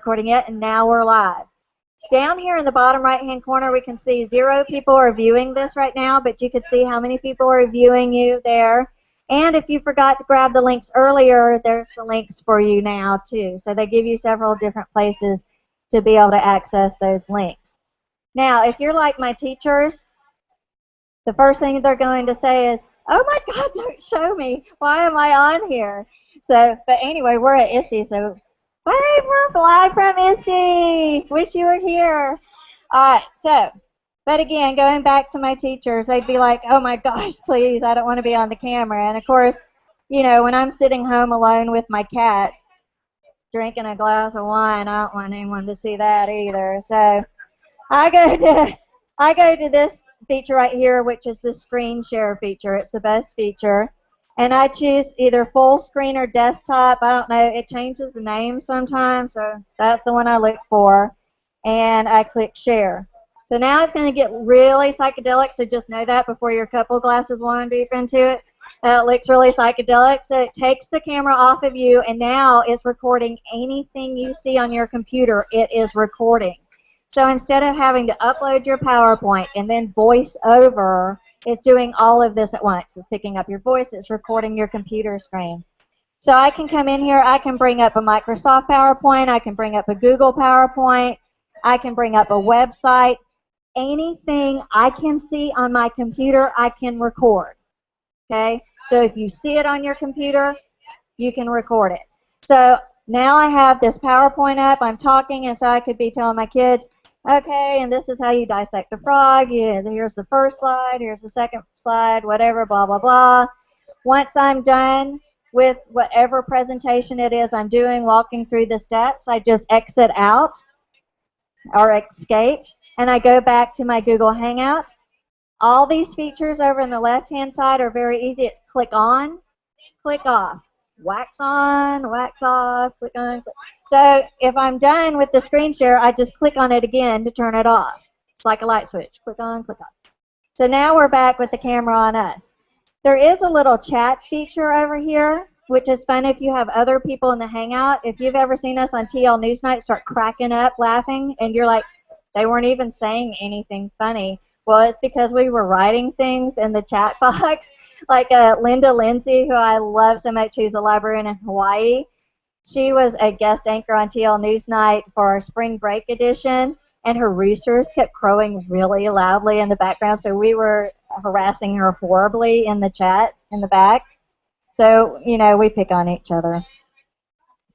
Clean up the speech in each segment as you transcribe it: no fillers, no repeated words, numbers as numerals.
recording yet, and now we're live. Down here in the bottom right-hand corner, we can see 0 people are viewing this right now, but you could see how many people are viewing you there. And if you forgot to grab the links earlier, there's the links for you now, too. So they give you several different places to be able to access those links. Now, if you're like my teachers, the first thing they're going to say is, oh my God, don't show me. Why am I on here? So, but anyway, we're at ISTE, so hey, we're live from ISTE. Wish you were here. All right, so, but again, going back to my teachers, they'd be like, oh my gosh, please, I don't want to be on the camera. And of course, you know, when I'm sitting home alone with my cats, drinking a glass of wine, I don't want anyone to see that either. So I go to this feature right here, which is the screen share feature. It's the best feature. And I choose either full screen or desktop. I don't know. It changes the name sometimes, so that's the one I look for. And I click share. So now it's going to get really psychedelic, so just know that before you're a couple glasses wine deep into it. It looks really psychedelic, so it takes the camera off of you, and now it's recording anything you see on your computer. It is recording. So instead of having to upload your PowerPoint and then voice over, it's doing all of this at once. It's picking up your voice. It's recording your computer screen. So I can come in here. I can bring up a Microsoft PowerPoint. I can bring up a Google PowerPoint. I can bring up a website. Anything I can see on my computer, I can record. Okay? So if you see it on your computer, you can record it. So now I have this PowerPoint up. I'm talking, and so I could be telling my kids, okay, and this is how you dissect a frog. Yeah, here's the first slide, here's the second slide, whatever, blah, blah, blah. Once I'm done with whatever presentation it is I'm doing, walking through the steps, I just exit out or escape, and I go back to my Google Hangout. All these features over on the left-hand side are very easy. It's click on, click off. Wax on, wax off, click on, click. So if I'm done with the screen share, I just click on it again to turn it off. It's like a light switch. Click on, click off. So now we're back with the camera on us. There is a little chat feature over here, which is fun if you have other people in the Hangout. If you've ever seen us on TL Newsnight start cracking up laughing, and you're like, they weren't even saying anything funny. Well, it's because we were writing things in the chat box. Like Linda Lindsay, who I love so much, who's a librarian in Hawaii. She was a guest anchor on TL Newsnight for our spring break edition, and her roosters kept crowing really loudly in the background, so we were harassing her horribly in the chat in the back. So, you know, we pick on each other.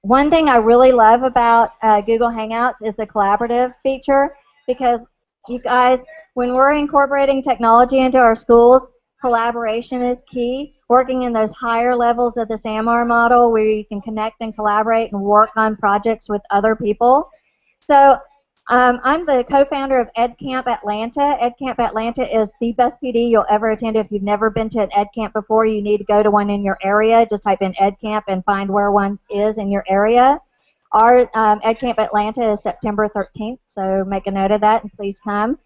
One thing I really love about Google Hangouts is the collaborative feature, because you guys, when we're incorporating technology into our schools, collaboration is key. Working in those higher levels of the SAMR model where you can connect and collaborate and work on projects with other people. So I'm the co-founder of EdCamp Atlanta. EdCamp Atlanta is the best PD you'll ever attend. If you've never been to an EdCamp before, you need to go to one in your area. Just type in EdCamp and find where one is in your area. Our EdCamp Atlanta is September 13th, so make a note of that and please come.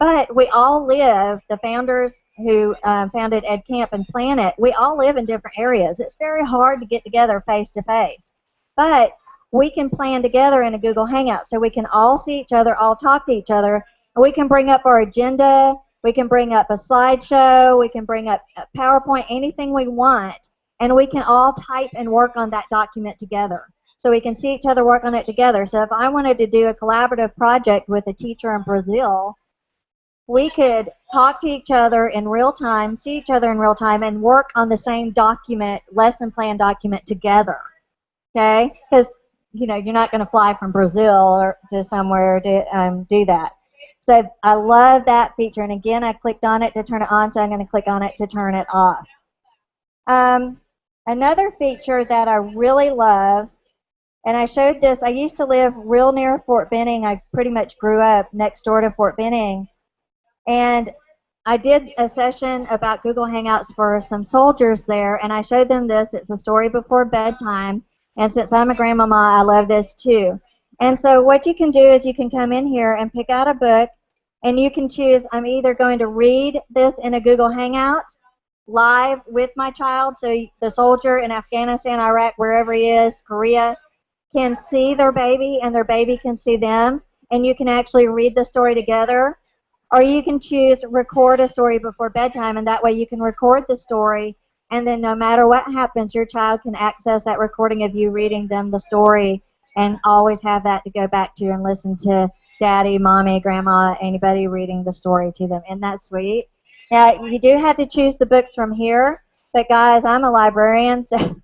But we all live, the founders who founded EdCamp and Plan It, we all live in different areas. It's very hard to get together face-to-face. But we can plan together in a Google Hangout, so we can all see each other, all talk to each other, and we can bring up our agenda, we can bring up a slideshow, we can bring up a PowerPoint, anything we want, and we can all type and work on that document together. So we can see each other work on it together. So if I wanted to do a collaborative project with a teacher in Brazil, we could talk to each other in real time, see each other in real time, and work on the same document, lesson plan document together. Okay? Because you know you're not going to fly from Brazil or to somewhere to do that. So I love that feature. And again, I clicked on it to turn it on, so I'm going to click on it to turn it off. Another feature that I really love, and I showed this, I used to live real near Fort Benning. I pretty much grew up next door to Fort Benning. And I did a session about Google Hangouts for some soldiers there, and I showed them this. It's a story before bedtime, and since I'm a grandmama, I love this too. And so what you can do is you can come in here and pick out a book, and you can choose, I'm either going to read this in a Google Hangout live with my child, so the soldier in Afghanistan, Iraq, wherever he is, Korea, can see their baby and their baby can see them, and you can actually read the story together. Or you can choose record a story before bedtime, and that way you can record the story, and then no matter what happens, your child can access that recording of you reading them the story and always have that to go back to and listen to daddy, mommy, grandma, anybody reading the story to them. Isn't that sweet? Now, you do have to choose the books from here, but guys, I'm a librarian, so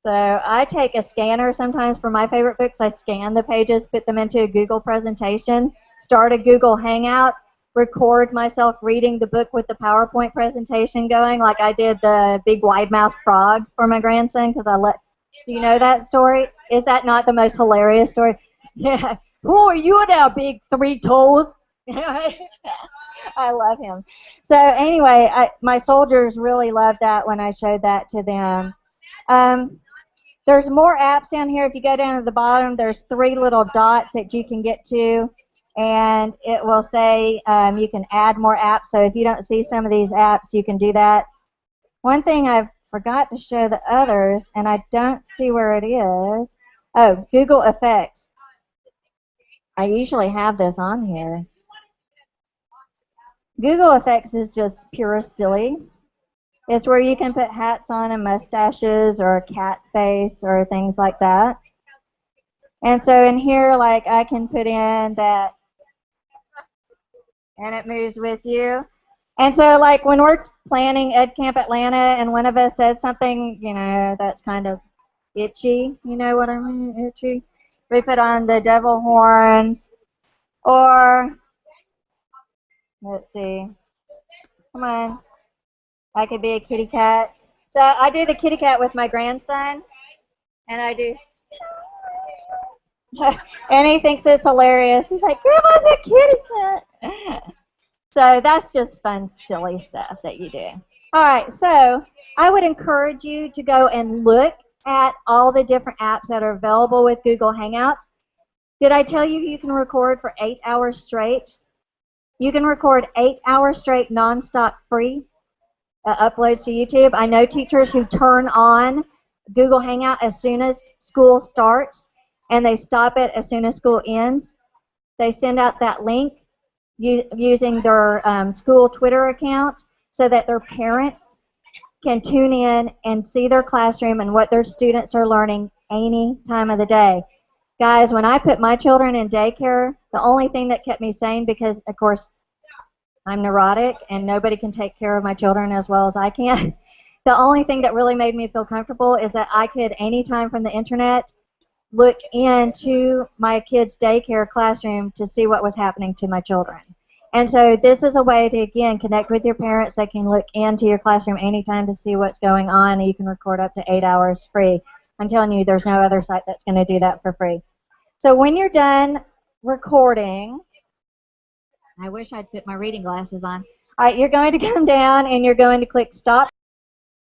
I take a scanner sometimes for my favorite books. I scan the pages, put them into a Google presentation, start a Google Hangout, record myself reading the book with the PowerPoint presentation going, like I did the big wide-mouthed frog for my grandson, because do you know that story? Is that not the most hilarious story? Yeah. Who are you now, big three toes? I love him. So anyway, my soldiers really loved that when I showed that to them. There's more apps down here. If you go down to the bottom, there's 3 little dots that you can get to, and it will say you can add more apps. So if you don't see some of these apps, you can do that. One thing I forgot to show the others, and I don't see where it is. Oh, Google Effects. I usually have this on here. Google Effects is just pure silly. It's where you can put hats on and mustaches or a cat face or things like that. And so in here, like, I can put in that, and it moves with you. And so, like, when we're planning Ed Camp Atlanta and one of us says something, that's kind of itchy, you know what I mean, itchy, we put on the devil horns, or, let's see, come on. I could be a kitty cat. So I do the kitty cat with my grandson, and I do, and he thinks it's hilarious. He's like, Grandma's a kitty cat. So that's just fun, silly stuff that you do. All right, so I would encourage you to go and look at all the different apps that are available with Google Hangouts. Did I tell you you can record for 8 hours straight? You can record 8 hours straight nonstop free. Uploads to YouTube. I know teachers who turn on Google Hangout as soon as school starts, and they stop it as soon as school ends. They send out that link using their school Twitter account so that their parents can tune in and see their classroom and what their students are learning any time of the day. Guys, when I put my children in daycare, the only thing that kept me sane, because, of course, I'm neurotic and nobody can take care of my children as well as I can. The only thing that really made me feel comfortable is that I could, anytime from the internet, look into my kids' daycare classroom to see what was happening to my children. And so this is a way to, again, connect with your parents. They can look into your classroom anytime to see what's going on, and you can record up to 8 hours free. I'm telling you, there's no other site that's going to do that for free. So when you're done recording, I wish I'd put my reading glasses on. All right, you're going to come down and you're going to click Stop